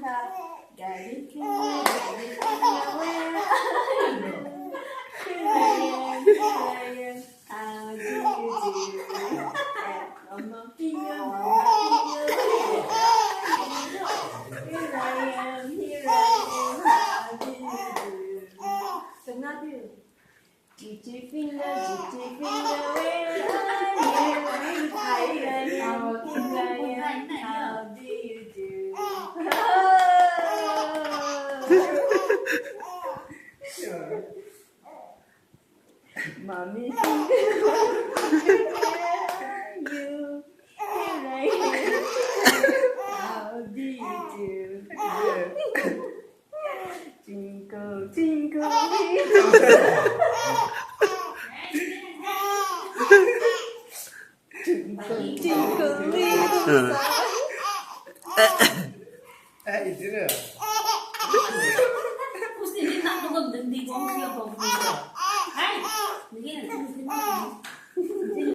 Daddy finger, where are you? Here I am, how do you do? Mama finger, here I am, how do you do? Another. Gigi finger, where are you? Here I am, how do you do? Mommy finger, where are you? Here I am, how do you do? Twinkle, twinkle, little twinkle, twinkle, little star. Itu dia. Mesti dia nak tunggu, dia tengok dia apa-apa.